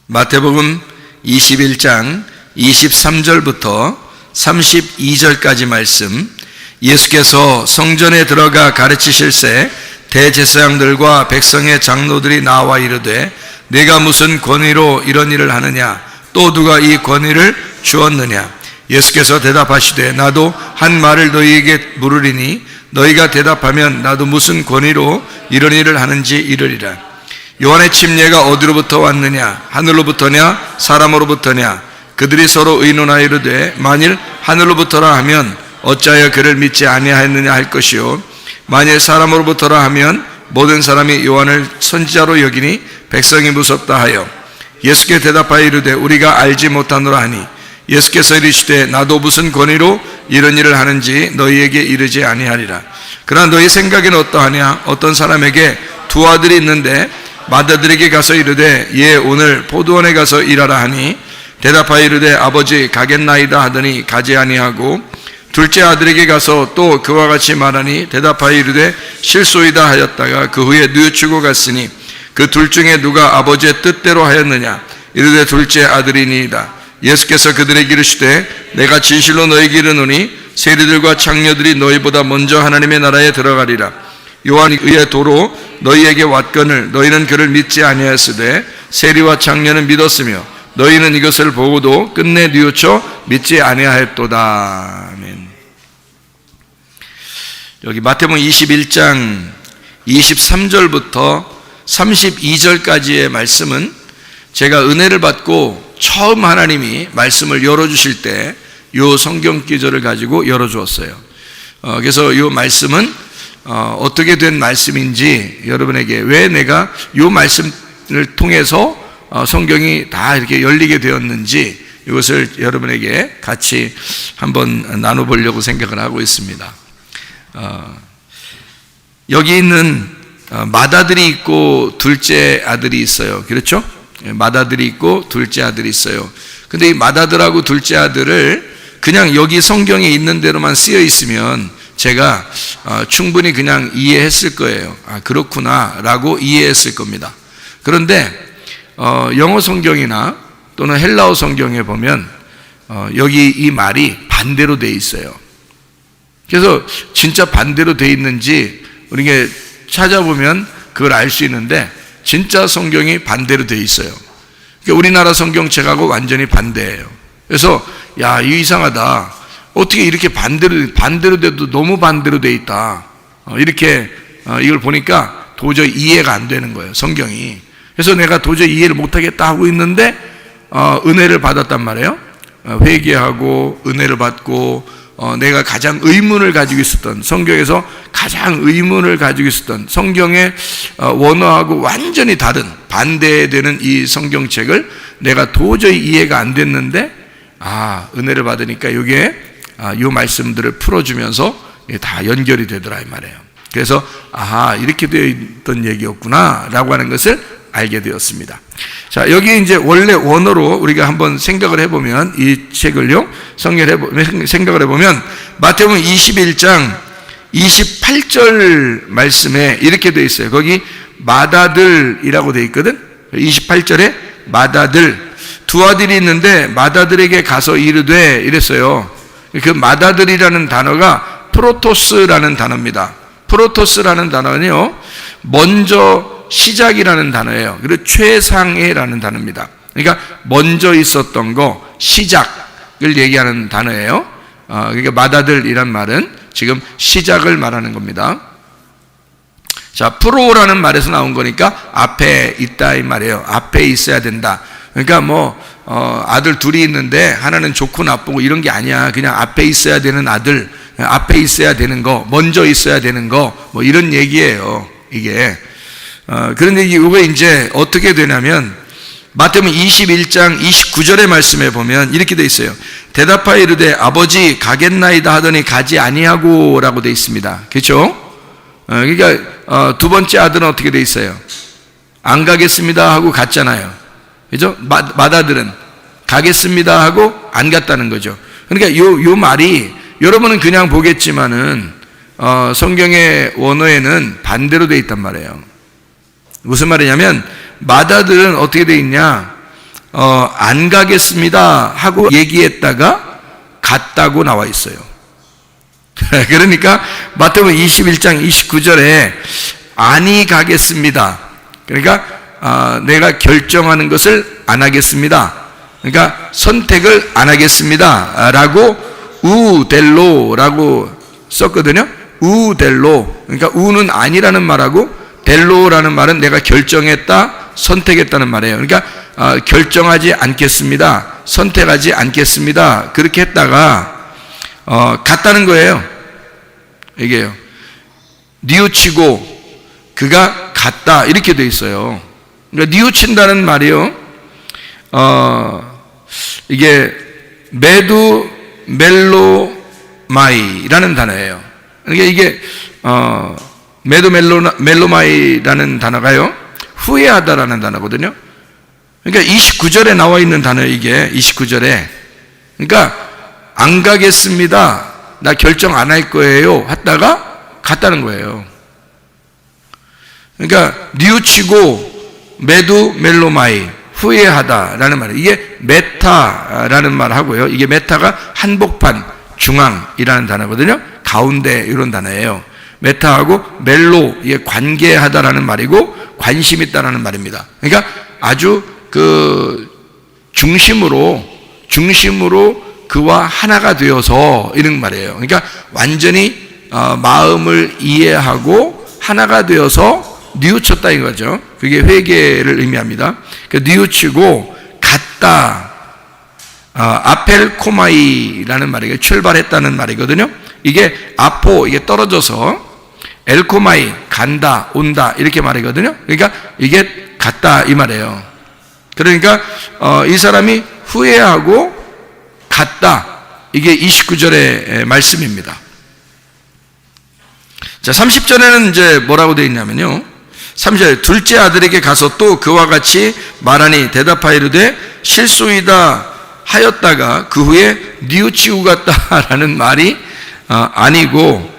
마태복음 21장 23절부터 32절까지 말씀, 예수께서 성전에 들어가 가르치실새 대제사장들과 백성의 장로들이 나와 이르되 내가 무슨 권위로 이런 일을 하느냐, 또 누가 이 권위를 주었느냐. 예수께서 대답하시되 나도 한 말을 너희에게 물으리니 너희가 대답하면 나도 무슨 권위로 이런 일을 하는지 이르리라. 요한의 침례가 어디로부터 왔느냐, 하늘로부터냐 사람으로부터냐. 그들이 서로 의논하여 이르되 만일 하늘로부터라 하면 어찌하여 그를 믿지 아니하였느냐 할 것이요, 만일 사람으로부터라 하면 모든 사람이 요한을 선지자로 여기니 백성이 무섭다 하여 예수께 대답하여 이르되 우리가 알지 못하노라 하니, 예수께서 이르시되 나도 무슨 권위로 이런 일을 하는지 너희에게 이르지 아니하리라. 그러나 너희 생각에는 어떠하냐? 어떤 사람에게 두 아들이 있는데 맏아들에게 가서 이르되 예 오늘 포도원에 가서 일하라 하니 대답하여 이르되 아버지 가겠나이다 하더니 가지 아니하고, 둘째 아들에게 가서 또 그와 같이 말하니 대답하여 이르되 실소이다 하였다가 그 후에 뉘우치고 갔으니 그 둘 중에 누가 아버지의 뜻대로 하였느냐? 이르되 둘째 아들이니이다. 예수께서 그들에게 이르시되 내가 진실로 너희에게 이르노니 세리들과 창녀들이 너희보다 먼저 하나님의 나라에 들어가리라. 요한이 의의 도로 너희에게 왔거늘 너희는 그를 믿지 아니하였으되 세리와 창녀는 믿었으며 너희는 이것을 보고도 끝내 뉘우쳐 믿지 아니하였도다. 아멘. 여기 마태복음 21장 23절부터 32절까지의 말씀은 제가 은혜를 받고 처음 하나님이 말씀을 열어주실 때 이 성경 기절을 가지고 열어주었어요. 그래서 이 말씀은 어떻게 된 말씀인지, 여러분에게 왜 내가 이 말씀을 통해서 성경이 다 이렇게 열리게 되었는지 이것을 여러분에게 같이 한번 나눠보려고 생각을 하고 있습니다. 여기 있는 맏아들이 있고 둘째 아들이 있어요. 그렇죠? 맏아들이 있고 둘째 아들이 있어요. 근데 이 맏아들하고 둘째 아들을 그냥 여기 성경에 있는 대로만 쓰여 있으면 제가 충분히 그냥 이해했을 거예요. 아 그렇구나 라고 이해했을 겁니다. 그런데 영어 성경이나 또는 헬라어 성경에 보면 여기 이 말이 반대로 돼 있어요. 그래서 진짜 반대로 돼 있는지 우리가 찾아보면 그걸 알 수 있는데 진짜 성경이 반대로 돼 있어요. 그러니까 우리나라 성경책하고 완전히 반대예요. 그래서 야 이거 이상하다, 어떻게 이렇게 반대로 돼도 너무 반대로 돼 있다, 이렇게 이걸 보니까 도저히 이해가 안 되는 거예요, 성경이. 그래서 내가 도저히 이해를 못하겠다 하고 있는데 은혜를 받았단 말이에요. 회개하고 은혜를 받고 내가 가장 의문을 가지고 있었던, 성경에서 가장 의문을 가지고 있었던 성경의 원어하고 완전히 다른 반대되는 이 성경책을 내가 도저히 이해가 안 됐는데 은혜를 받으니까 이게 이 말씀들을 풀어주면서 다 연결이 되더라 이 말이에요. 그래서 이렇게 되어 있던 얘기였구나 라고 하는 것을 알게 되었습니다. 자, 여기 이제 원래 원어로 우리가 한번 생각을 해보면, 이 책을요 생각을 해보면 마태복음 21장 28절 말씀에 이렇게 되어 있어요. 거기 맏아들이라고 되어 있거든. 28절에 맏아들, 두 아들이 있는데 맏아들에게 가서 이르되 이랬어요. 그 맏아들이라는 단어가 프로토스라는 단어입니다. 프로토스라는 단어는요 먼저 시작이라는 단어예요. 그리고 최상애라는 단어입니다. 그러니까 먼저 있었던 거, 시작을 얘기하는 단어예요. 그러니까 맏아들이란 말은 지금 시작을 말하는 겁니다. 자, 프로라는 말에서 나온 거니까 앞에 있다 이 말이에요. 앞에 있어야 된다. 그러니까 아들 둘이 있는데 하나는 좋고 나쁘고 이런 게 아니야. 그냥 앞에 있어야 되는 아들, 앞에 있어야 되는 거, 먼저 있어야 되는 거, 이런 얘기예요, 이게. 그런데 이게 이제 어떻게 되냐면 마태복음 21장 29절의 말씀에 보면 이렇게 돼 있어요. 대답하여 이르되 아버지 가겠나이다 하더니 가지 아니하고 라고 돼 있습니다. 그렇죠? 그러니까 두 번째 아들은 어떻게 돼 있어요? 안 가겠습니다 하고 갔잖아요. 그죠? 맏아들은 가겠습니다 하고 안 갔다는 거죠. 그러니까 요 말이 여러분은 그냥 보겠지만은 성경의 원어에는 반대로 돼 있단 말이에요. 무슨 말이냐면 맏아들은 어떻게 돼 있냐? 안 가겠습니다 하고 얘기했다가 갔다고 나와 있어요. 그러니까 마태복음 21장 29절에 아니 가겠습니다. 그러니까 내가 결정하는 것을 안 하겠습니다. 그러니까 선택을 안 하겠습니다 라고 우델로라고 썼거든요. 우델로. 그러니까 우는 아니라는 말하고 델로라는 말은 내가 결정했다, 선택했다는 말이에요. 그러니까 결정하지 않겠습니다, 선택하지 않겠습니다, 그렇게 했다가 갔다는 거예요. 이게요. 뉘우치고 그가 갔다 이렇게 돼 있어요. 그러니까 뉘우친다는 말이요. 이게 메두 멜로마이라는 단어예요. 그러니까 이게 메두 멜로마이라는 단어가요, 후회하다라는 단어거든요. 그러니까 29절에 나와 있는 단어예요. 이게 29절에. 그러니까 안 가겠습니다, 나 결정 안 할 거예요 했다가 갔다는 거예요. 그러니까 뉘우치고 메두 멜로마이, 후회하다라는 말이에요. 이게 메타라는 말하고요, 이게 메타가 한복판, 중앙이라는 단어거든요. 가운데 이런 단어예요. 메타하고 멜로, 이게 관계하다라는 말이고 관심 있다라는 말입니다. 그러니까 아주 그 중심으로 그와 하나가 되어서 이런 말이에요. 그러니까 완전히 마음을 이해하고 하나가 되어서 뉘우쳤다 이거죠. 그게 회개를 의미합니다. 그러니까 뉘우치고 갔다, 아펠코마이라는 말이에요. 출발했다는 말이거든요. 이게 아포, 이게 떨어져서, 엘코마이, 간다, 온다 이렇게 말이거든요. 그러니까 이게 갔다 이 말이에요. 그러니까 이 사람이 후회하고 갔다, 이게 29절의 말씀입니다. 자, 30절에는 이제 뭐라고 되어 있냐면요, 30절에 둘째 아들에게 가서 또 그와 같이 말하니 대답하이르되 실소이다 하였다가 그 후에 뉘우치고 갔다라는 말이 아니고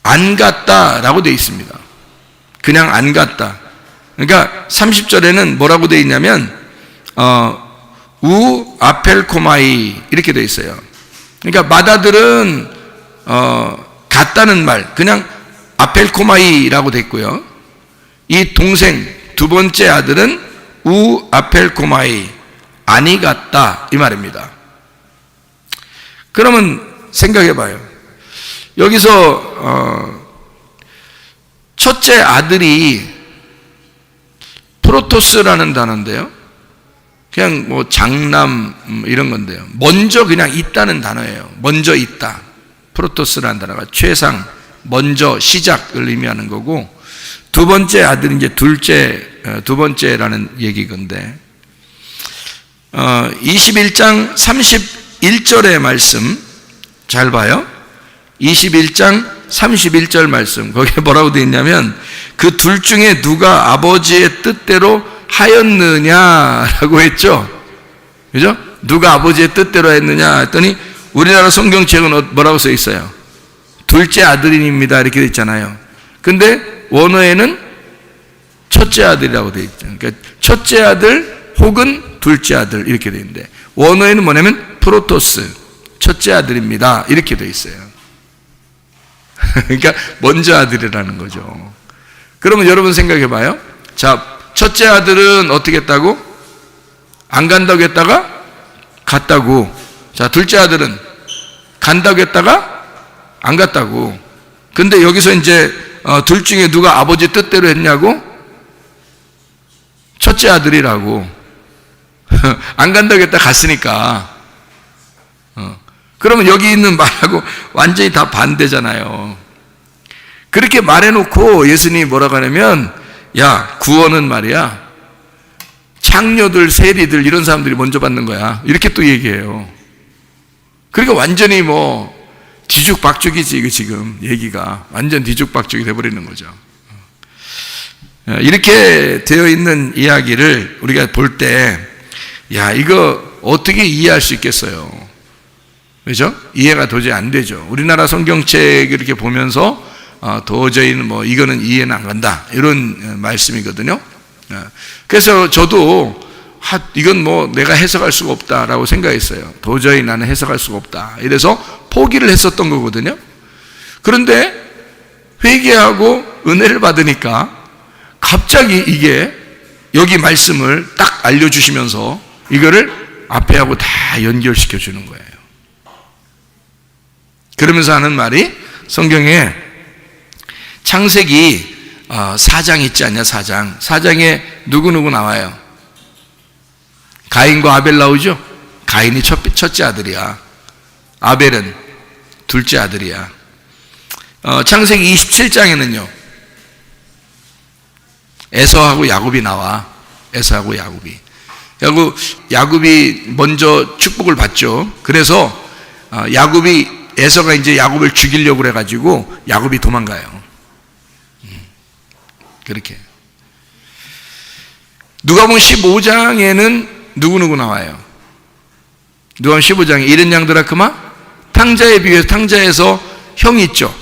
안 갔다라고 되어 있습니다. 그냥 안 갔다. 그러니까 30절에는 뭐라고 되어 있냐면 우 아펠코마이 이렇게 되어 있어요. 그러니까 맏아들은 갔다는 말, 그냥 아펠코마이라고 됐고요. 이 동생 두 번째 아들은 우 아펠코마이, 아니 갔다 이 말입니다. 그러면 생각해 봐요. 여기서 첫째 아들이 프로토스라는 단어인데요, 그냥 뭐 장남 이런 건데요, 먼저 그냥 있다는 단어예요. 먼저 있다. 프로토스라는 단어가 최상, 먼저, 시작을 의미하는 거고, 두 번째 아들은 이제 두 번째라는 얘기건데, 21장 31절의 말씀 잘 봐요. 21장 31절 말씀, 거기에 뭐라고 되어 있냐면 그 둘 중에 누가 아버지의 뜻대로 하였느냐라고 했죠. 그죠? 누가 아버지의 뜻대로 했느냐 했더니 우리나라 성경책은 뭐라고 써 있어요? 둘째 아들입니다 이렇게 되어 있잖아요. 근데 원어에는 첫째 아들이라고 되어 있죠. 그러니까 첫째 아들 혹은 둘째 아들 이렇게 되어 있는데, 원어에는 뭐냐면 프로토스, 첫째 아들입니다 이렇게 되어 있어요. 그러니까 먼저 아들이라는 거죠. 그러면 여러분 생각해 봐요. 자, 첫째 아들은 어떻게 했다고? 안 간다고 했다가 갔다고. 자, 둘째 아들은 간다고 했다가 안 갔다고. 근데 여기서 이제 둘 중에 누가 아버지 뜻대로 했냐고? 첫째 아들이라고. 안 간다고 했다 갔으니까. 그러면 여기 있는 말하고 완전히 다 반대잖아요. 그렇게 말해놓고 예수님이 뭐라고 하냐면, 야, 구원은 말이야, 창녀들, 세리들 이런 사람들이 먼저 받는 거야 이렇게 또 얘기해요. 그러니까 완전히 뭐 뒤죽박죽이지. 이거 지금 얘기가 완전 뒤죽박죽이 돼버리는 거죠. 이렇게 되어 있는 이야기를 우리가 볼 때, 야, 이거 어떻게 이해할 수 있겠어요? 그죠? 이해가 도저히 안 되죠. 우리나라 성경책 이렇게 보면서 도저히 뭐 이거는 이해는 안 간다, 이런 말씀이거든요. 그래서 저도 이건 뭐 내가 해석할 수가 없다라고 생각했어요. 도저히 나는 해석할 수가 없다, 이래서 포기를 했었던 거거든요. 그런데 회개하고 은혜를 받으니까 갑자기 이게 여기 말씀을 딱 알려주시면서 이거를 앞에하고 다 연결시켜 주는 거예요. 그러면서 하는 말이, 성경에 창세기 4장 있지 않냐? 4장에 누구누구 나와요? 가인과 아벨 나오죠? 가인이 첫째 아들이야. 아벨은 둘째 아들이야. 창세기 27장에는요 에서하고 야곱이 나와. 에서하고 야곱이 먼저 축복을 받죠. 그래서 에서가 이제 야곱을 죽이려고 그래가지고 야곱이 도망가요. 그렇게. 누가복음 15장에는 누구누구 나와요? 누가복음 15장에 이른 양 드라크마, 탕자에 비유해서, 탕자에서 형이 있죠.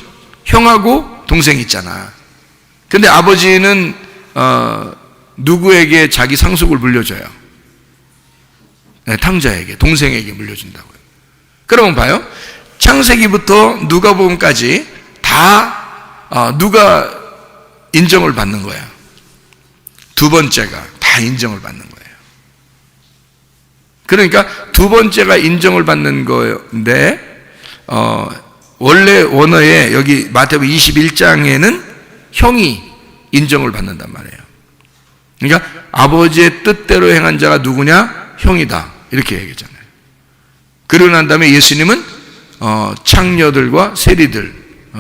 형하고 동생이 있잖아. 근데 아버지는 누구에게 자기 상속을 물려줘요? 네, 탕자에게, 동생에게 물려준다고요. 그러면 봐요. 창세기부터 누가복음까지 다 누가 인정을 받는 거야? 두 번째가 다 인정을 받는 거예요. 그러니까 두 번째가 인정을 받는 건데, 원래 원어에 여기 마태복음 21장에는 형이 인정을 받는단 말이에요. 그러니까 아버지의 뜻대로 행한 자가 누구냐? 형이다, 이렇게 얘기했잖아요. 그러고 난 다음에 예수님은 창녀들과 세리들,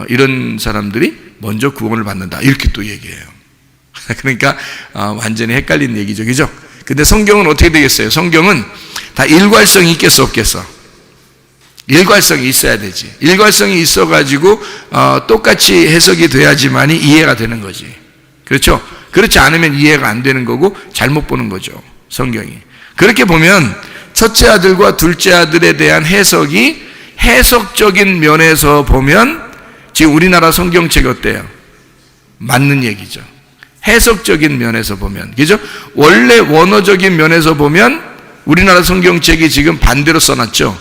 이런 사람들이 먼저 구원을 받는다, 이렇게 또 얘기해요. 그러니까 완전히 헷갈린 얘기죠, 그죠? 근데 성경은 어떻게 되겠어요? 성경은 다 일괄성이 있겠어, 없겠어? 일괄성이 있어야 되지. 일괄성이 있어가지고 똑같이 해석이 돼야지만이 이해가 되는 거지. 그렇죠? 그렇지 않으면 이해가 안 되는 거고 잘못 보는 거죠, 성경이. 그렇게 보면 첫째 아들과 둘째 아들에 대한 해석이 해석적인 면에서 보면 지금 우리나라 성경책이 어때요? 맞는 얘기죠. 해석적인 면에서 보면, 그죠? 원래 원어적인 면에서 보면 우리나라 성경책이 지금 반대로 써놨죠.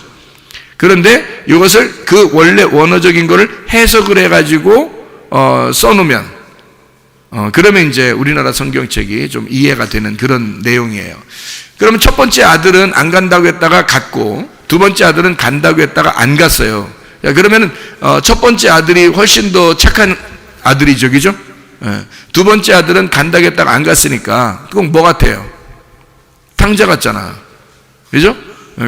그런데 이것을 그 원래 원어적인 거를 해석을 해가지고 써놓으면 그러면 이제 우리나라 성경책이 좀 이해가 되는 그런 내용이에요. 그러면 첫 번째 아들은 안 간다고 했다가 갔고, 두 번째 아들은 간다고 했다가 안 갔어요. 그러면 첫 번째 아들이 훨씬 더 착한 아들이죠, 그죠? 두 번째 아들은 간다고 했다가 안 갔으니까 그건 뭐 같아요? 탕자 같잖아, 그죠?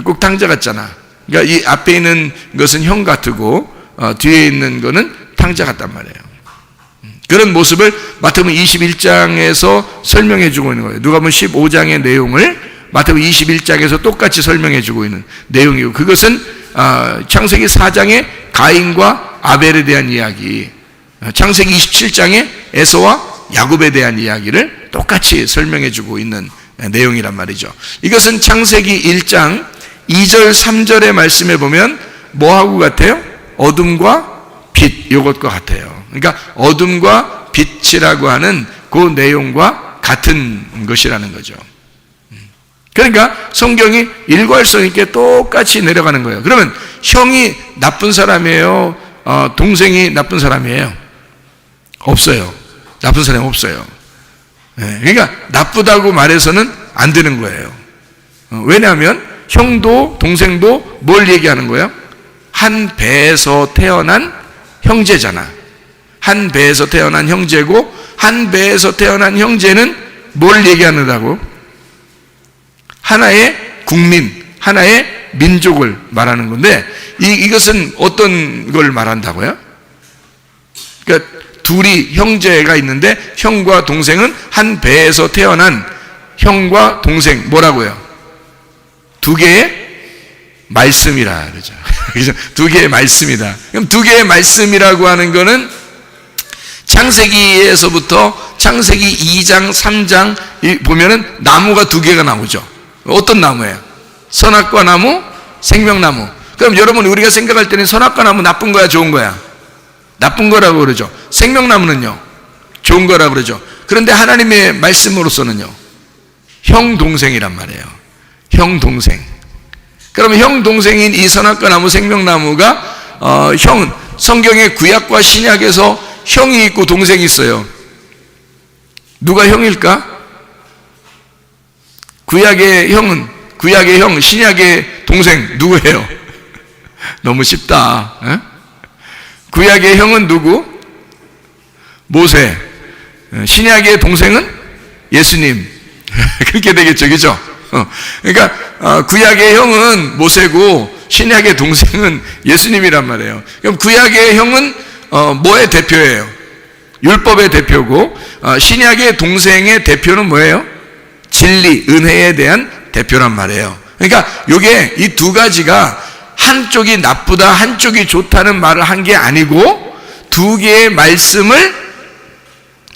꼭 탕자 같잖아. 그러니까 이 앞에 있는 것은 형 같고 뒤에 있는 거는 탕자 같단 말이에요. 그런 모습을 마태복음 21장에서 설명해 주고 있는 거예요. 누가복음 15장의 내용을 마태복음 21장에서 똑같이 설명해 주고 있는 내용이고, 그것은 창세기 4장의 가인과 아벨에 대한 이야기, 창세기 27장의 에서와 야곱에 대한 이야기를 똑같이 설명해 주고 있는 내용이란 말이죠. 이것은 창세기 1장 2절 3절의 말씀에 보면 뭐하고 같아요? 어둠과 빛, 이것과 같아요. 그러니까 어둠과 빛이라고 하는 그 내용과 같은 것이라는 거죠. 그러니까 성경이 일괄성 있게 똑같이 내려가는 거예요. 그러면 형이 나쁜 사람이에요? 동생이 나쁜 사람이에요? 없어요. 나쁜 사람이 없어요. 그러니까 나쁘다고 말해서는 안 되는 거예요. 왜냐하면 형도 동생도 뭘 얘기하는 거예요? 한 배에서 태어난 형제잖아. 한 배에서 태어난 형제고, 한 배에서 태어난 형제는 뭘 얘기하는다고? 하나의 국민, 하나의 민족을 말하는 건데, 이것은 어떤 걸 말한다고요? 그러니까 둘이 형제가 있는데 형과 동생은 한 배에서 태어난 형과 동생, 뭐라고요? 두 개의 말씀이라 그러죠. 두 개의 말씀이다. 그럼 두 개의 말씀이라고 하는 거는 창세기에서부터 창세기 2장, 3장 보면은 나무가 두 개가 나오죠. 어떤 나무예요? 선악과 나무, 생명나무. 그럼 여러분, 우리가 생각할 때는 선악과 나무 나쁜 거야, 좋은 거야? 나쁜 거라고 그러죠. 생명나무는요, 좋은 거라고 그러죠. 그런데 하나님의 말씀으로서는요, 형 동생이란 말이에요. 형 동생. 그러면 형 동생인 이 선악과 나무 생명나무가 형, 성경의 구약과 신약에서 형이 있고 동생이 있어요. 누가 형일까? 구약의 형, 신약의 동생 누구예요? 너무 쉽다. 에? 구약의 형은 누구? 모세. 신약의 동생은 예수님. 그렇게 되겠죠, 그죠? 그러니까 구약의 형은 모세고 신약의 동생은 예수님이란 말이에요. 그럼 구약의 형은 뭐의 대표예요? 율법의 대표고, 신약의 동생의 대표는 뭐예요? 진리, 은혜에 대한 대표란 말이에요. 그러니까 이게 이 두 가지가 한쪽이 나쁘다, 한쪽이 좋다는 말을 한 게 아니고 두 개의 말씀을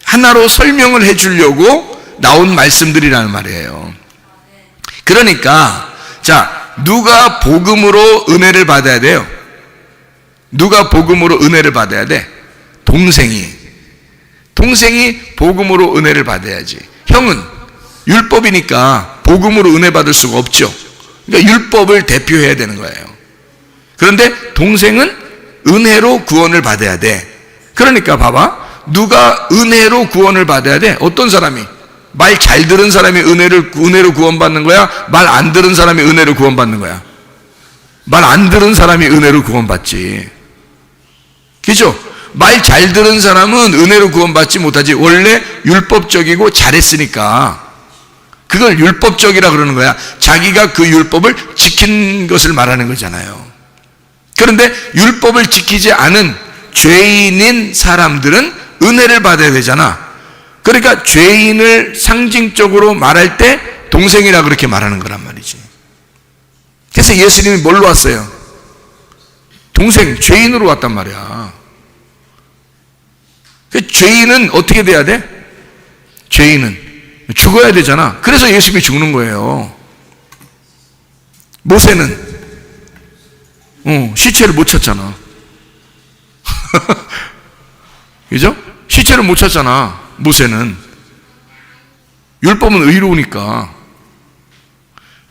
하나로 설명을 해주려고 나온 말씀들이라는 말이에요. 그러니까 자, 누가 복음으로 은혜를 받아야 돼요? 누가 복음으로 은혜를 받아야 돼? 동생이 복음으로 은혜를 받아야지. 형은 율법이니까 복음으로 은혜 받을 수가 없죠. 그러니까 율법을 대표해야 되는 거예요. 그런데 동생은 은혜로 구원을 받아야 돼. 그러니까 봐봐, 누가 은혜로 구원을 받아야 돼? 어떤 사람이? 말 잘 들은 사람이 은혜로 구원받는 거야? 말 안 들은 사람이 은혜로 구원받는 거야? 말 안 들은 사람이 은혜로 구원받지. 그죠? 말 잘 들은 사람은 은혜로 구원받지 못하지. 원래 율법적이고 잘했으니까 그걸 율법적이라 그러는 거야. 자기가 그 율법을 지킨 것을 말하는 거잖아요. 그런데 율법을 지키지 않은 죄인인 사람들은 은혜를 받아야 되잖아. 그러니까 죄인을 상징적으로 말할 때 동생이라 그렇게 말하는 거란 말이지. 그래서 예수님이 뭘로 왔어요? 동생, 죄인으로 왔단 말이야. 죄인은 어떻게 돼야 돼? 죄인은 죽어야 되잖아. 그래서 예수님이 죽는 거예요. 모세는 시체를 못 찾잖아. 그죠? 시체를 못 찾잖아. 모세는. 율법은 의로우니까.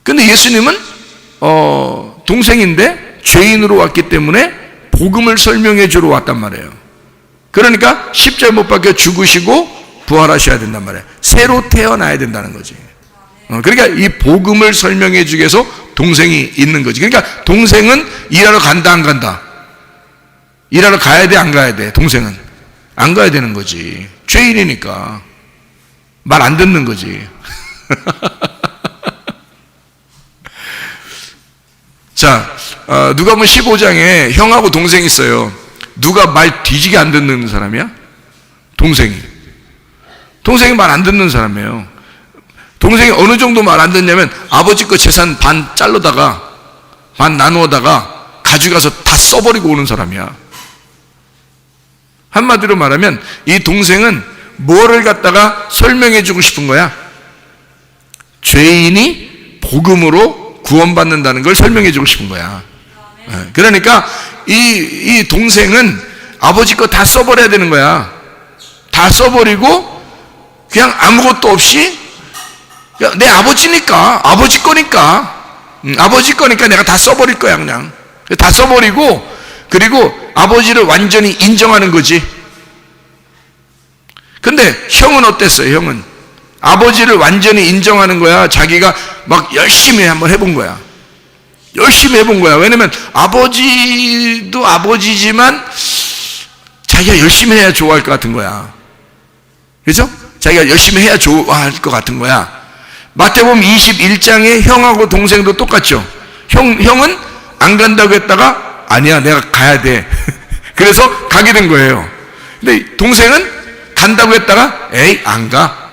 근데 예수님은 동생인데 죄인으로 왔기 때문에 복음을 설명해 주러 왔단 말이에요. 그러니까 십자가에 못 박혀 죽으시고 부활하셔야 된단 말이에요. 새로 태어나야 된다는 거지. 그러니까 이 복음을 설명해 주기 위해서 동생이 있는 거지. 그러니까 동생은 일하러 간다, 안 간다? 일하러 가야 돼, 안 가야 돼? 동생은 안 가야 되는 거지. 죄인이니까 말 안 듣는 거지. 자, 누가복음 15장에 형하고 동생이 있어요. 누가 말 뒤지게 안 듣는 사람이야? 동생이 말 안 듣는 사람이에요. 동생이 어느 정도 말 안 듣냐면 아버지 거 재산 반 잘라다가 반 나누어다가 가져가서 다 써버리고 오는 사람이야. 한마디로 말하면 이 동생은 뭐를 갖다가 설명해 주고 싶은 거야? 죄인이 복음으로 구원받는다는 걸 설명해 주고 싶은 거야. 그러니까 이 동생은 아버지 거 다 써버려야 되는 거야. 다 써버리고 그냥 아무것도 없이 내 아버지니까, 아버지 거니까 내가 다 써버릴 거야. 그냥 다 써버리고, 그리고 아버지를 완전히 인정하는 거지. 근데 형은 어땠어요? 형은 아버지를 완전히 인정하는 거야? 자기가 막 열심히 한번 해본 거야? 열심히 해본 거야. 왜냐면 아버지도 아버지지만 자기가 열심히 해야 좋아할 것 같은 거야. 그죠? 자기가 열심히 해야 좋아할 것 같은 거야. 마태복음 21장에 형하고 동생도 똑같죠. 형은 안 간다고 했다가 아니야, 내가 가야 돼. 그래서 가게 된 거예요. 근데 동생은 간다고 했다가 에이, 안 가.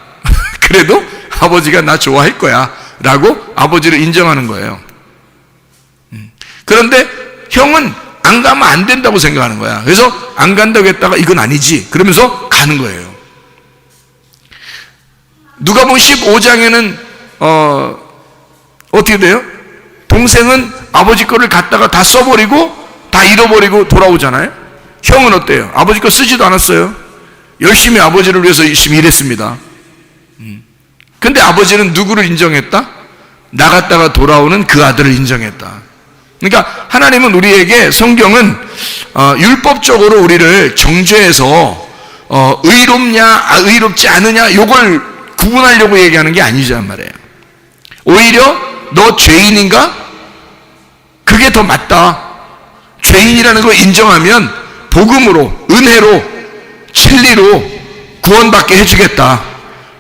그래도 아버지가 나 좋아할 거야 라고 아버지를 인정하는 거예요. 그런데 형은 안 가면 안 된다고 생각하는 거야. 그래서 안 간다고 했다가 이건 아니지 그러면서 가는 거예요. 누가복음 15장에는 어떻게 돼요? 동생은 아버지 거를 갖다가 다 써버리고 다 잃어버리고 돌아오잖아요. 형은 어때요? 아버지 거 쓰지도 않았어요. 열심히 아버지를 위해서 열심히 일했습니다. 근데 아버지는 누구를 인정했다? 나갔다가 돌아오는 그 아들을 인정했다. 그러니까 하나님은 우리에게, 성경은 율법적으로 우리를 정죄해서 의롭냐 의롭지 않으냐 요걸 구분하려고 얘기하는 게 아니란 말이에요. 오히려 너 죄인인가? 그게 더 맞다. 죄인이라는 걸 인정하면 복음으로, 은혜로, 진리로 구원받게 해주겠다.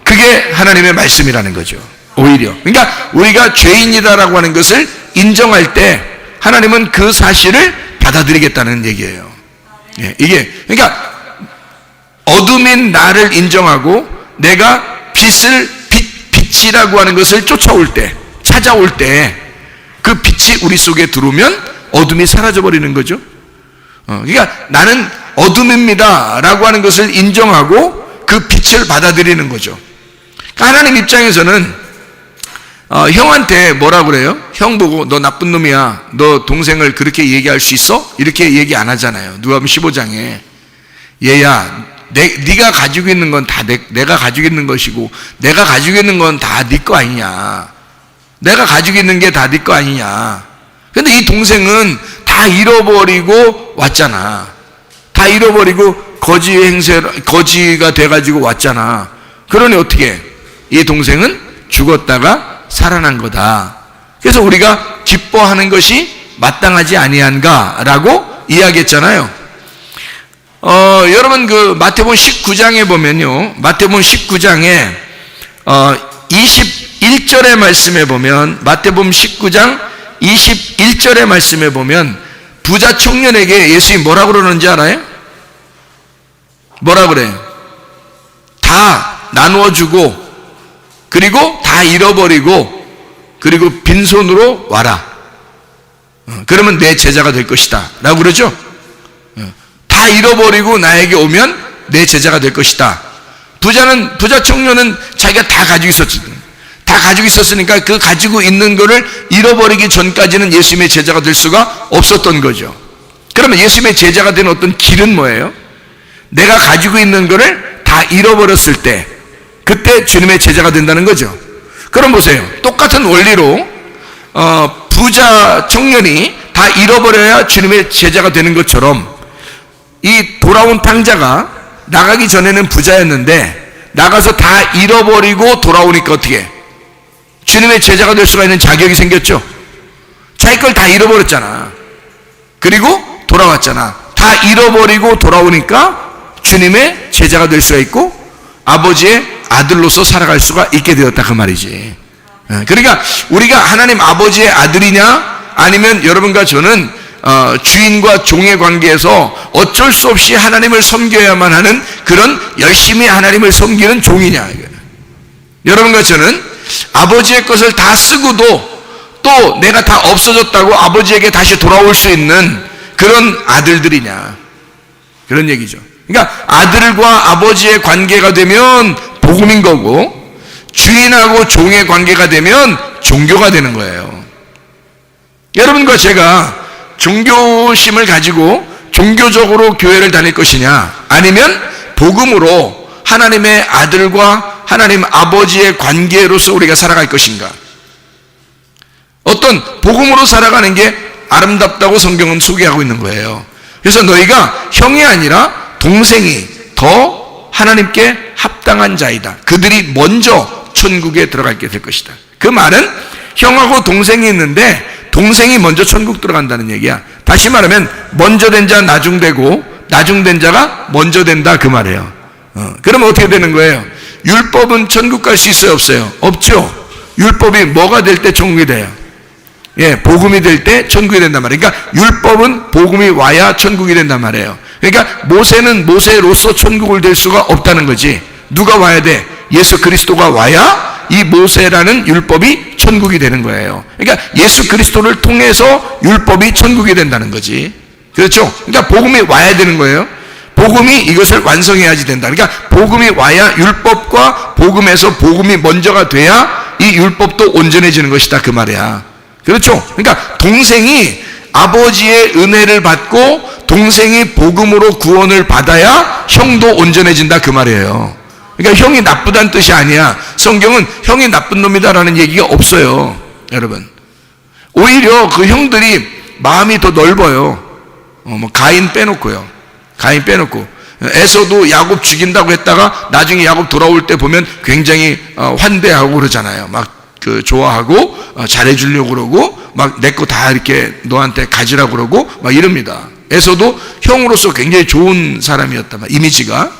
그게 하나님의 말씀이라는 거죠. 오히려. 그러니까 우리가 죄인이다라고 하는 것을 인정할 때 하나님은 그 사실을 받아들이겠다는 얘기예요. 예, 이게, 그러니까 어둠인 나를 인정하고 내가 빛이라고 하는 것을 쫓아올 때, 찾아올 때 그 빛이 우리 속에 들어오면 어둠이 사라져버리는 거죠. 그러니까 나는 어둠입니다 라고 하는 것을 인정하고 그 빛을 받아들이는 거죠. 그러니까 하나님 입장에서는 형한테 뭐라 그래요? 형 보고 너 나쁜 놈이야, 너 동생을 그렇게 얘기할 수 있어? 이렇게 얘기 안 하잖아요. 누가복음 15장에 얘야, 네가 가지고 있는 건 다 내가 가지고 있는 것이고 내가 가지고 있는 건 다 네 거 아니냐, 내가 가지고 있는 게 다 네 거 아니냐. 근데 이 동생은 다 잃어버리고 왔잖아. 다 잃어버리고 거지가 돼가지고 왔잖아. 그러니 어떻게 해? 이 동생은 죽었다가 살아난 거다. 그래서 우리가 기뻐하는 것이 마땅하지 아니한가라고 이야기했잖아요. 여러분 그 마태복음 19장에 보면요, 마태복음 19장에 21절의 말씀에 보면, 마태복음 19장 21절의 말씀에 보면 부자 청년에게 예수님이 뭐라고 그러는지 알아요? 뭐라 그래요? 다 나누어주고 그리고 다 잃어버리고 그리고 빈손으로 와라. 그러면 내 제자가 될 것이다 라고 그러죠. 다 잃어버리고 나에게 오면 내 제자가 될 것이다. 부자 청년은 자기가 다 가지고 있었지. 다 가지고 있었으니까 그 가지고 있는 거를 잃어버리기 전까지는 예수님의 제자가 될 수가 없었던 거죠. 그러면 예수님의 제자가 되는 어떤 길은 뭐예요? 내가 가지고 있는 거를 다 잃어버렸을 때 그때 주님의 제자가 된다는 거죠. 그럼 보세요. 똑같은 원리로 부자 청년이 다 잃어버려야 주님의 제자가 되는 것처럼 이 돌아온 탕자가 나가기 전에는 부자였는데 나가서 다 잃어버리고 돌아오니까 어떻게 해? 주님의 제자가 될 수가 있는 자격이 생겼죠. 자기 걸 다 잃어버렸잖아. 그리고 돌아왔잖아. 다 잃어버리고 돌아오니까 주님의 제자가 될 수가 있고 아버지의 아들로서 살아갈 수가 있게 되었다 그 말이지. 그러니까 우리가 하나님 아버지의 아들이냐 아니면 여러분과 저는 주인과 종의 관계에서 어쩔 수 없이 하나님을 섬겨야만 하는 그런 열심히 하나님을 섬기는 종이냐. 여러분과 저는 아버지의 것을 다 쓰고도 또 내가 다 없어졌다고 아버지에게 다시 돌아올 수 있는 그런 아들들이냐, 그런 얘기죠. 그러니까 아들과 아버지의 관계가 되면 복음인 거고 주인하고 종의 관계가 되면 종교가 되는 거예요. 여러분과 제가 종교심을 가지고 종교적으로 교회를 다닐 것이냐 아니면 복음으로 하나님의 아들과 하나님 아버지의 관계로서 우리가 살아갈 것인가. 어떤 복음으로 살아가는 게 아름답다고 성경은 소개하고 있는 거예요. 그래서 너희가 형이 아니라 동생이 더 하나님께 합당한 자이다. 그들이 먼저 천국에 들어가게 될 것이다. 그 말은 형하고 동생이 있는데 동생이 먼저 천국 들어간다는 얘기야. 다시 말하면 먼저 된 자 나중되고 나중된 자가 먼저 된다 그 말이에요. 그러면 어떻게 되는 거예요? 율법은 천국 갈 수 있어요 없어요? 없죠. 율법이 뭐가 될 때 천국이 돼요? 예, 복음이 될 때 천국이 된단 말이에요. 그러니까 율법은 복음이 와야 천국이 된단 말이에요. 그러니까 모세는 모세로서 천국을 될 수가 없다는 거지. 누가 와야 돼? 예수 그리스도가 와야 이 모세라는 율법이 천국이 되는 거예요. 그러니까 예수 그리스도를 통해서 율법이 천국이 된다는 거지. 그렇죠? 그러니까 복음이 와야 되는 거예요. 복음이 이것을 완성해야지 된다. 그러니까 복음이 와야 율법과 복음에서 복음이 먼저가 돼야 이 율법도 온전해지는 것이다 그 말이야. 그렇죠? 그러니까 동생이 아버지의 은혜를 받고 동생이 복음으로 구원을 받아야 형도 온전해진다 그 말이에요. 그러니까 형이 나쁘다는 뜻이 아니야. 성경은 형이 나쁜 놈이다라는 얘기가 없어요, 여러분. 오히려 그 형들이 마음이 더 넓어요. 가인 빼놓고요. 가인 빼놓고. 에서도 야곱 죽인다고 했다가 나중에 야곱 돌아올 때 보면 굉장히 환대하고 그러잖아요. 막 그 좋아하고 잘해주려고 그러고 막 내 거 다 이렇게 너한테 가지라고 그러고 막 이럽니다. 에서도 형으로서 굉장히 좋은 사람이었다, 막 이미지가.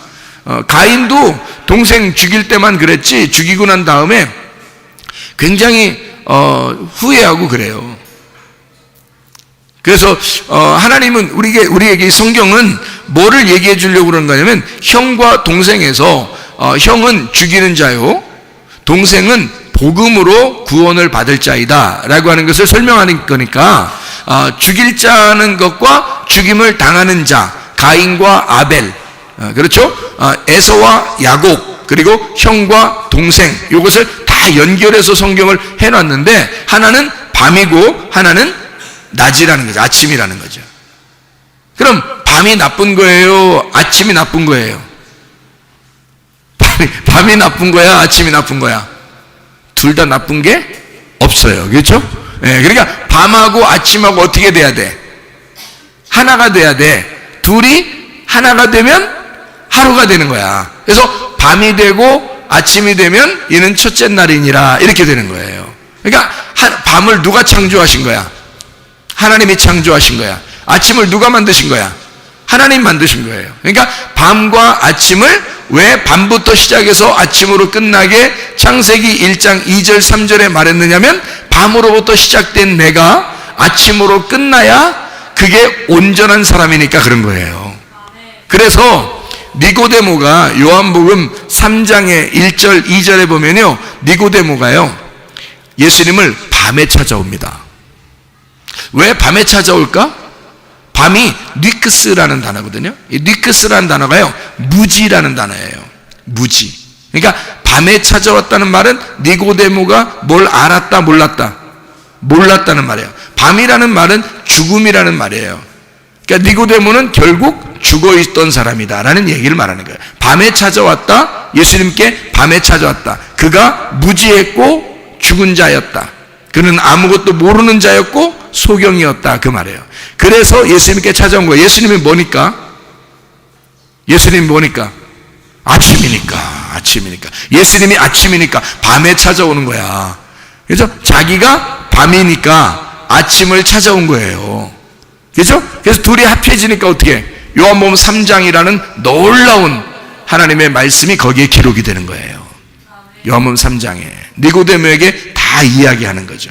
가인도 동생 죽일 때만 그랬지 죽이고 난 다음에 굉장히 후회하고 그래요. 그래서 하나님은 우리에게 성경은 뭐를 얘기해 주려고 그러는 거냐면 형과 동생에서 형은 죽이는 자요 동생은 복음으로 구원을 받을 자이다 라고 하는 것을 설명하는 거니까 죽일 자는 것과 죽임을 당하는 자 가인과 아벨, 그렇죠? 에서와 야곱, 그리고 형과 동생, 이것을 다 연결해서 성경을 해놨는데 하나는 밤이고 하나는 낮이라는 거죠. 아침이라는 거죠. 그럼 밤이 나쁜 거예요? 아침이 나쁜 거예요? 밤이 나쁜 거야? 아침이 나쁜 거야? 둘 다 나쁜 게 없어요. 그렇죠? 네, 그러니까 밤하고 아침하고 어떻게 돼야 돼? 하나가 돼야 돼. 둘이 하나가 되면 하루가 되는 거야. 그래서 밤이 되고 아침이 되면 이는 첫째 날이니라 이렇게 되는 거예요. 그러니까 밤을 누가 창조하신 거야? 하나님이 창조하신 거야. 아침을 누가 만드신 거야? 하나님 만드신 거예요. 그러니까 밤과 아침을 왜 밤부터 시작해서 아침으로 끝나게 창세기 1장 2절 3절에 말했느냐면 밤으로부터 시작된 내가 아침으로 끝나야 그게 온전한 사람이니까 그런 거예요. 그래서 니고데모가 요한복음 3장의 1절 2절에 보면요, 니고데모가요 예수님을 밤에 찾아옵니다. 왜 밤에 찾아올까? 밤이 니크스라는 단어거든요. 이 니크스라는 단어가요 무지라는 단어예요. 무지. 그러니까 밤에 찾아왔다는 말은 니고데모가 뭘 알았다 몰랐다? 몰랐다는 말이에요. 밤이라는 말은 죽음이라는 말이에요. 그러니까 니고데모는 결국 죽어있던 사람이다 라는 얘기를 말하는 거예요. 밤에 찾아왔다, 예수님께 밤에 찾아왔다. 그가 무지했고 죽은 자였다. 그는 아무것도 모르는 자였고 소경이었다 그 말이에요. 그래서 예수님께 찾아온 거예요. 예수님이 뭐니까? 예수님이 뭐니까? 아침이니까. 예수님이 아침이니까 밤에 찾아오는 거야. 그래서 자기가 밤이니까 아침을 찾아온 거예요. 그렇죠? 그래서 둘이 합해지니까 어떻게? 요한복음 3장이라는 놀라운 하나님의 말씀이 거기에 기록이 되는 거예요. 요한복음 3장에 니고데모에게 다 이야기하는 거죠.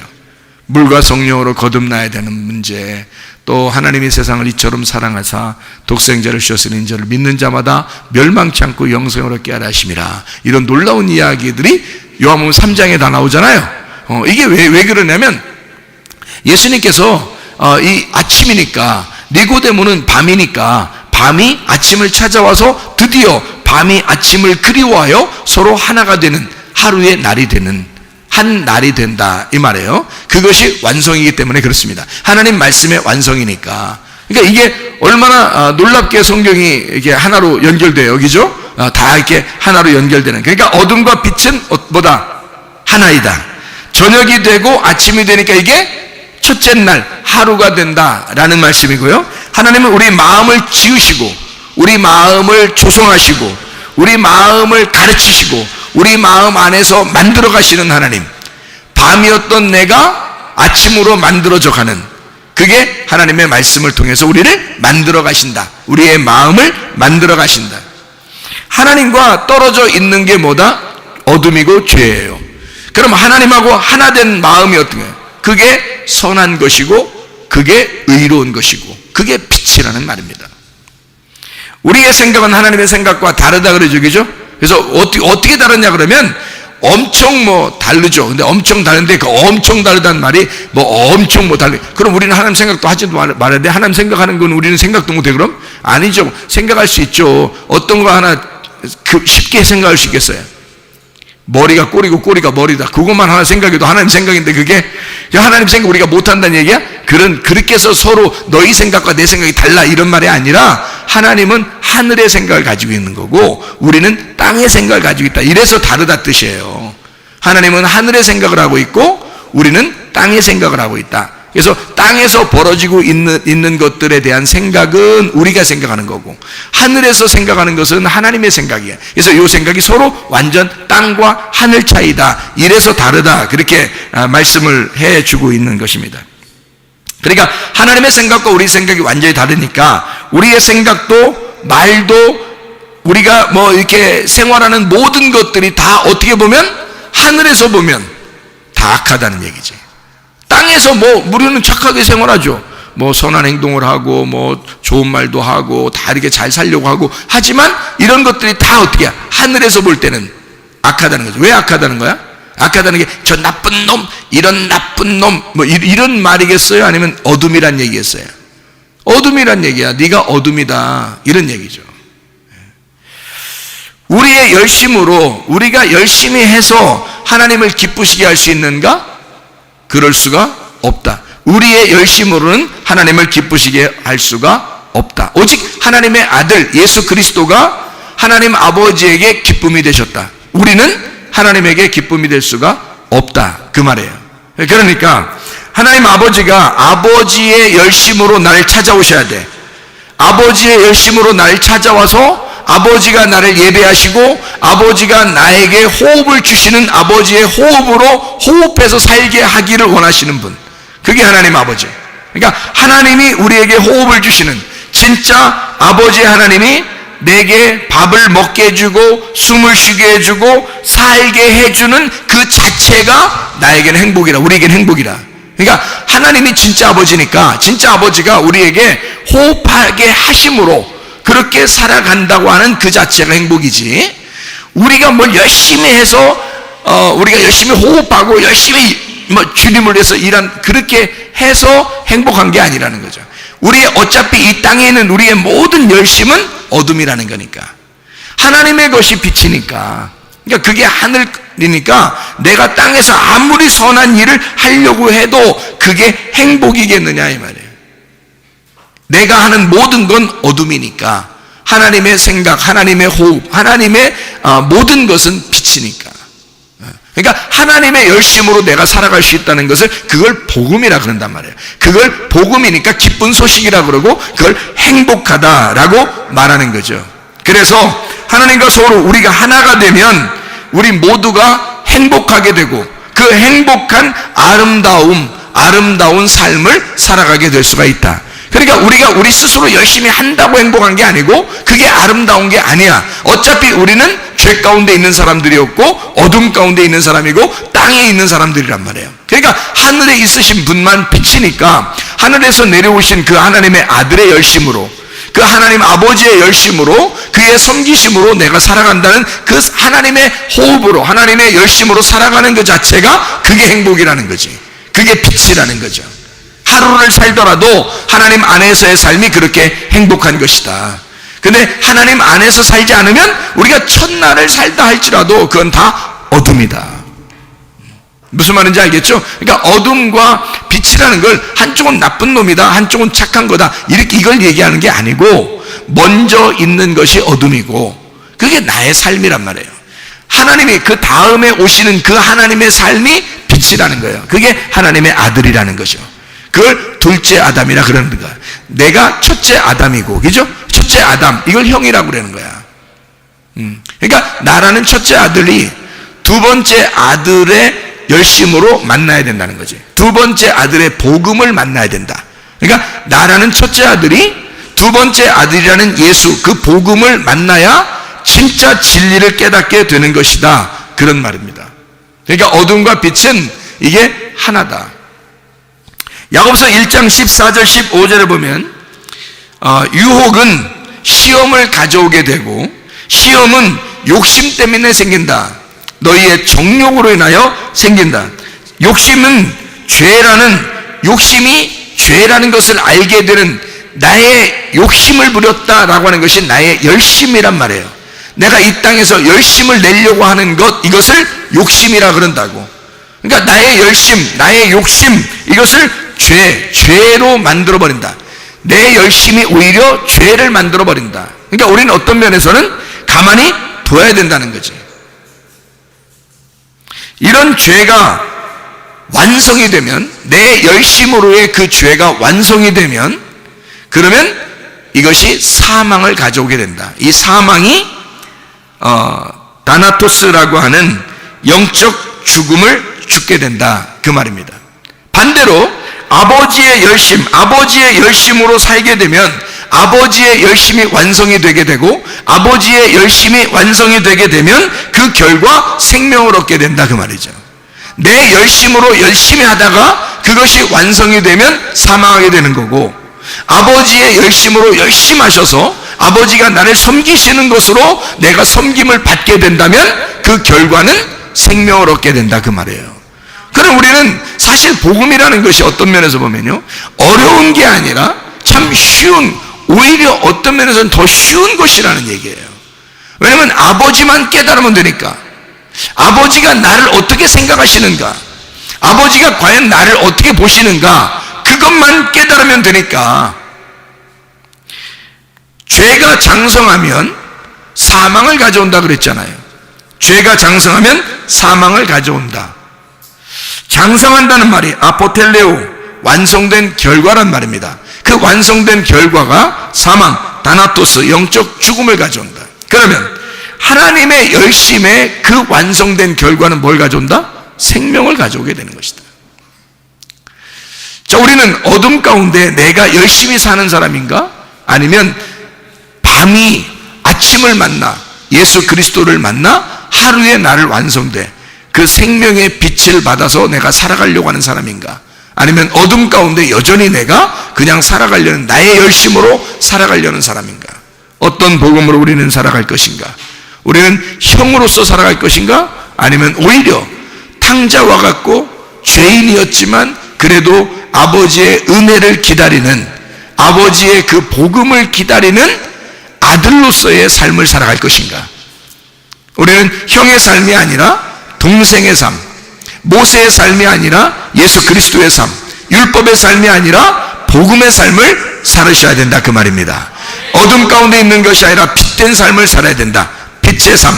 물과 성령으로 거듭나야 되는 문제, 또 하나님이 세상을 이처럼 사랑하사 독생자를 주셨으니 이를 믿는 자마다 멸망치 않고 영생을 얻게 하라 하심이라. 이런 놀라운 이야기들이 요한복음 3장에 다 나오잖아요. 이게 왜 그러냐면 예수님께서 이 아침이니까, 니고데모는 밤이니까 밤이 아침을 찾아와서 드디어 밤이 아침을 그리워하여 서로 하나가 되는, 하루의 날이 되는, 한 날이 된다 이 말이에요. 그것이 완성이기 때문에 그렇습니다. 하나님 말씀의 완성이니까. 그러니까 이게 얼마나 놀랍게 성경이 이게 하나로 연결돼요, 그죠? 다 이렇게 하나로 연결되는. 그러니까 어둠과 빛은 뭐다? 하나이다. 저녁이 되고 아침이 되니까 이게 첫째 날 하루가 된다라는 말씀이고요. 하나님은 우리 마음을 지으시고 우리 마음을 조성하시고 우리 마음을 가르치시고 우리 마음 안에서 만들어 가시는 하나님. 밤이었던 내가 아침으로 만들어져 가는, 그게 하나님의 말씀을 통해서 우리를 만들어 가신다. 우리의 마음을 만들어 가신다. 하나님과 떨어져 있는 게 뭐다? 어둠이고 죄예요. 그럼 하나님하고 하나 된 마음이 어떻게 해요? 그게 선한 것이고 그게 의로운 것이고 그게 빛이라는 말입니다. 우리의 생각은 하나님의 생각과 다르다 그러죠, 그죠? 그래서 어떻게 다르냐 그러면 엄청 다르죠. 근데 엄청 다른데 그 엄청 다르다는 말이 엄청 다르. 그럼 우리는 하나님 생각도 하지도 말아야 돼. 하나님 생각하는 건 우리는 생각도 못해 그럼? 아니죠. 생각할 수 있죠. 어떤 거 하나 쉽게 생각할 수 있겠어요? 머리가 꼬리고 꼬리가 머리다. 그것만 하나 생각해도 하나님 생각인데 그게 하나님 생각 우리가 못한다는 얘기야? 그렇게 해서 서로 너희 생각과 내 생각이 달라 이런 말이 아니라 하나님은 하늘의 생각을 가지고 있는 거고 우리는 땅의 생각을 가지고 있다. 이래서 다르다 뜻이에요. 하나님은 하늘의 생각을 하고 있고 우리는 땅의 생각을 하고 있다. 그래서 땅에서 벌어지고 있는 것들에 대한 생각은 우리가 생각하는 거고 하늘에서 생각하는 것은 하나님의 생각이야. 그래서 이 생각이 서로 완전 땅과 하늘 차이다. 이래서 다르다. 그렇게 말씀을 해주고 있는 것입니다. 그러니까 하나님의 생각과 우리 생각이 완전히 다르니까 우리의 생각도 말도 우리가 뭐 이렇게 생활하는 모든 것들이 다 어떻게 보면 하늘에서 보면 다 악하다는 얘기지. 땅에서 우리는 착하게 생활하죠. 선한 행동을 하고 좋은 말도 하고 다 이렇게 잘 살려고 하고 하지만 이런 것들이 다 어떻게 하늘에서 볼 때는 악하다는 거죠. 왜 악하다는 거야? 악하다는 게 저 나쁜 놈, 이런 나쁜 놈 이런 말이겠어요? 아니면 어둠이란 얘기겠어요? 어둠이란 얘기야. 네가 어둠이다 이런 얘기죠. 우리의 열심으로 우리가 열심히 해서 하나님을 기쁘시게 할 수 있는가? 그럴 수가 없다. 우리의 열심으로는 하나님을 기쁘시게 할 수가 없다. 오직 하나님의 아들 예수 그리스도가 하나님 아버지에게 기쁨이 되셨다. 우리는 하나님에게 기쁨이 될 수가 없다. 그 말이에요. 그러니까 하나님 아버지가 아버지의 열심으로 나를 찾아오셔야 돼. 아버지의 열심으로 나를 찾아와서 아버지가 나를 예배하시고 아버지가 나에게 호흡을 주시는 아버지의 호흡으로 호흡해서 살게 하기를 원하시는 분, 그게 하나님 아버지. 그러니까 하나님이 우리에게 호흡을 주시는 진짜 아버지 하나님이 내게 밥을 먹게 해주고 숨을 쉬게 해주고 살게 해주는 그 자체가 나에게는 행복이라, 우리에게는 행복이라. 그러니까 하나님이 진짜 아버지니까 진짜 아버지가 우리에게 호흡하게 하심으로 그렇게 살아간다고 하는 그 자체가 행복이지, 우리가 뭘 열심히 해서 우리가 열심히 호흡하고 열심히 주님을 위해서 그렇게 해서 행복한 게 아니라는 거죠. 우리의 어차피 이 땅에 있는 우리의 모든 열심은 어둠이라는 거니까 하나님의 것이 빛이니까, 그러니까 그게 하늘이니까 내가 땅에서 아무리 선한 일을 하려고 해도 그게 행복이겠느냐 이 말이에요. 내가 하는 모든 건 어둠이니까 하나님의 생각, 하나님의 호흡, 하나님의 모든 것은 빛이니까. 그러니까 하나님의 열심으로 내가 살아갈 수 있다는 것을 그걸 복음이라 그런단 말이에요. 그걸 복음이니까 기쁜 소식이라 그러고 그걸 행복하다라고 말하는 거죠. 그래서 하나님과 서로 우리가 하나가 되면 우리 모두가 행복하게 되고 그 행복한 아름다운 삶을 살아가게 될 수가 있다. 그러니까 우리가 우리 스스로 열심히 한다고 행복한 게 아니고 그게 아름다운 게 아니야. 어차피 우리는 죄 가운데 있는 사람들이었고 어둠 가운데 있는 사람이고 땅에 있는 사람들이란 말이에요. 그러니까 하늘에 있으신 분만 빛이니까 하늘에서 내려오신 그 하나님의 아들의 열심으로, 그 하나님 아버지의 열심으로, 그의 섬기심으로 내가 살아간다는 그 하나님의 호흡으로, 하나님의 열심으로 살아가는 그 자체가 그게 행복이라는 거지. 그게 빛이라는 거죠. 하루를 살더라도 하나님 안에서의 삶이 그렇게 행복한 것이다. 근데 하나님 안에서 살지 않으면 우리가 첫날을 살다 할지라도 그건 다 어둠이다. 무슨 말인지 알겠죠? 그러니까 어둠과 빛이라는 걸 한쪽은 나쁜 놈이다, 한쪽은 착한 거다, 이렇게 이걸 얘기하는 게 아니고 먼저 있는 것이 어둠이고 그게 나의 삶이란 말이에요. 하나님이 그 다음에 오시는 그 하나님의 삶이 빛이라는 거예요. 그게 하나님의 아들이라는 거죠. 그걸 둘째 아담이라 그러는 거야. 내가 첫째 아담이고, 그죠? 첫째 아담, 이걸 형이라고 그러는 거야. 그러니까 나라는 첫째 아들이 두 번째 아들의 열심으로 만나야 된다는 거지. 두 번째 아들의 복음을 만나야 된다. 그러니까 나라는 첫째 아들이 두 번째 아들이라는 예수, 그 복음을 만나야 진짜 진리를 깨닫게 되는 것이다. 그런 말입니다. 그러니까 어둠과 빛은 이게 하나다. 야고보서 1장 14절 15절에 보면 유혹은 시험을 가져오게 되고 시험은 욕심 때문에 생긴다. 너희의 정욕으로 인하여 생긴다. 욕심은 욕심이 죄라는 것을 알게 되는, 나의 욕심을 부렸다라고 하는 것이 나의 열심이란 말이에요. 내가 이 땅에서 열심을 내려고 하는 것, 이것을 욕심이라 그런다고. 그러니까 나의 열심, 나의 욕심, 이것을 죄로 만들어버린다. 내 열심이 오히려 죄를 만들어버린다. 그러니까 우리는 어떤 면에서는 가만히 둬야 된다는 거지. 이런 죄가 완성이 되면, 내 열심으로의 그 죄가 완성이 되면, 그러면 이것이 사망을 가져오게 된다. 이 사망이 다나토스라고 하는 영적 죽음을 죽게 된다, 그 말입니다. 반대로 아버지의 열심으로 살게 되면 아버지의 열심이 완성이 되게 되고, 아버지의 열심이 완성이 되게 되면 그 결과 생명을 얻게 된다, 그 말이죠. 내 열심으로 열심히 하다가 그것이 완성이 되면 사망하게 되는 거고, 아버지의 열심으로 열심히 하셔서 아버지가 나를 섬기시는 것으로 내가 섬김을 받게 된다면 그 결과는 생명을 얻게 된다, 그 말이에요. 그럼 우리는 사실 복음이라는 것이 어떤 면에서 보면요, 어려운 게 아니라 참 쉬운, 오히려 어떤 면에서는 더 쉬운 것이라는 얘기예요. 왜냐하면 아버지만 깨달으면 되니까. 아버지가 나를 어떻게 생각하시는가, 아버지가 과연 나를 어떻게 보시는가, 그것만 깨달으면 되니까. 죄가 장성하면 사망을 가져온다 그랬잖아요. 죄가 장성하면 사망을 가져온다. 장성한다는 말이 아포텔레오, 완성된 결과란 말입니다. 그 완성된 결과가 사망, 다나토스, 영적 죽음을 가져온다. 그러면 하나님의 열심에 그 완성된 결과는 뭘 가져온다? 생명을 가져오게 되는 것이다. 자, 우리는 어둠 가운데 내가 열심히 사는 사람인가? 아니면 밤이 아침을 만나 예수 그리스도를 만나 하루에 나를 완성돼 그 생명의 빛을 받아서 내가 살아가려고 하는 사람인가? 아니면 어둠 가운데 여전히 내가 그냥 살아가려는, 나의 열심으로 살아가려는 사람인가? 어떤 복음으로 우리는 살아갈 것인가? 우리는 형으로서 살아갈 것인가? 아니면 오히려 탕자와 같고 죄인이었지만 그래도 아버지의 은혜를 기다리는, 아버지의 그 복음을 기다리는 아들로서의 삶을 살아갈 것인가? 우리는 형의 삶이 아니라 동생의 삶, 모세의 삶이 아니라 예수 그리스도의 삶, 율법의 삶이 아니라 복음의 삶을 살으셔야 된다, 그 말입니다. 어둠 가운데 있는 것이 아니라 빛된 삶을 살아야 된다. 빛의 삶,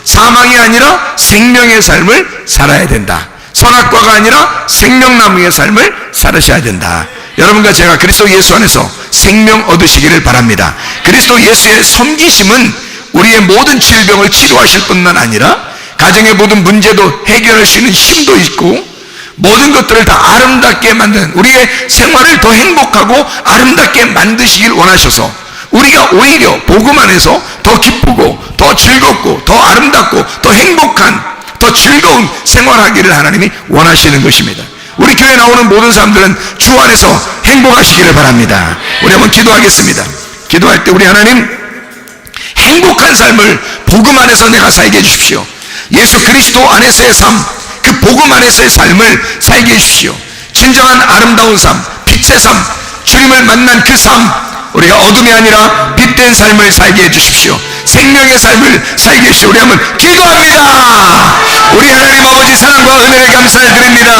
사망이 아니라 생명의 삶을 살아야 된다. 선악과가 아니라 생명나무의 삶을 살으셔야 된다. 여러분과 제가 그리스도 예수 안에서 생명 얻으시기를 바랍니다. 그리스도 예수의 섬기심은 우리의 모든 질병을 치료하실 뿐만 아니라 가정의 모든 문제도 해결할 수 있는 힘도 있고, 모든 것들을 다 아름답게 만드는, 우리의 생활을 더 행복하고 아름답게 만드시길 원하셔서 우리가 오히려 복음 안에서 더 기쁘고 더 즐겁고 더 아름답고 더 행복한, 더 즐거운 생활하기를 하나님이 원하시는 것입니다. 우리 교회 나오는 모든 사람들은 주 안에서 행복하시기를 바랍니다. 우리 한번 기도하겠습니다. 기도할 때 우리 하나님, 행복한 삶을 복음 안에서 내가 살게 해주십시오. 예수 그리스도 안에서의 삶, 그 복음 안에서의 삶을 살게 해주십시오. 진정한 아름다운 삶, 빛의 삶, 주님을 만난 그 삶, 우리가 어둠이 아니라 빛된 삶을 살게 해주십시오. 생명의 삶을 살게 해주십시오. 우리 한번 기도합니다. 우리 하나님 아버지 사랑과 은혜를 감사를 드립니다.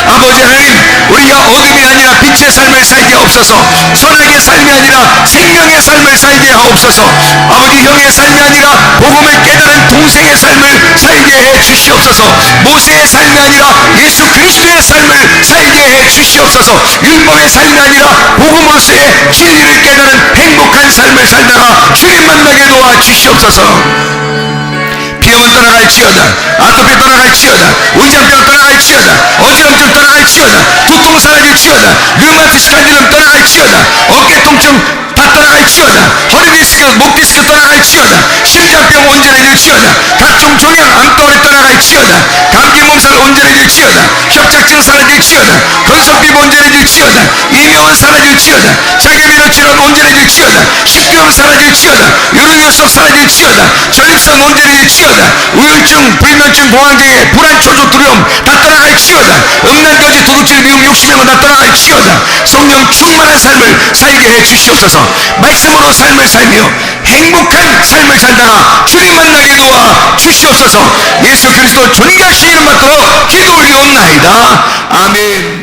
아버지 하나님, 우리가 어둠이 아니라 빛의 삶을 살게 하옵소서. 선악의 삶이 아니라 생명의 삶을 살게 하옵소서. 아버지, 형의 삶이 아니라 복음을 깨달은 동생의 삶을 살게 해 주시옵소서. 모세의 삶이 아니라 예수 그리스도의 삶을 살게 해 주시옵소서. 율법의 삶이 아니라 복음으로서의 진리를 깨달은 행복한 삶을 살다가 주님 만나게 도와 주시옵소서. 비염은 떠나갈지어다, 아토피 떠나갈지어다, 의장병 떠나갈지어다, 어지럼증 떠나갈지어다, 두통 사라질지어다, 류마티스 간질염 떠나갈지어다, 어깨 통증 다 떠나갈지어다, 허리 디스크, 목 디스크 떠나갈지어다, 심장병 온전해질지어다, 각종 종양 암덩어리 떠나갈지어다, 감기 몸살 온전해질지어다, 협착증 사라질지어다, 건성비부 온전해질지어다, 이명은 사라질지어다, 자기비로 질환 온전해질지어다, 식도염 사라질지어다, 요령요석 사라질지어다, 전립선 온전해질지어다, 우울증, 불면증, 공황장애, 불안, 초조, 두려움 다 떠나갈지어다, 음란거지, 도둑질, 미움, 욕심행은 다 떠나갈지어다, 성령 충만한 삶을 살게 해 주시옵소서. 말씀으로 삶을 살며 행복한 삶을 살다가 주님 만나게 도와 주시옵소서. 예수 그리스도 존귀하신 이름 받들어 기도 올리옵나이다. 아멘.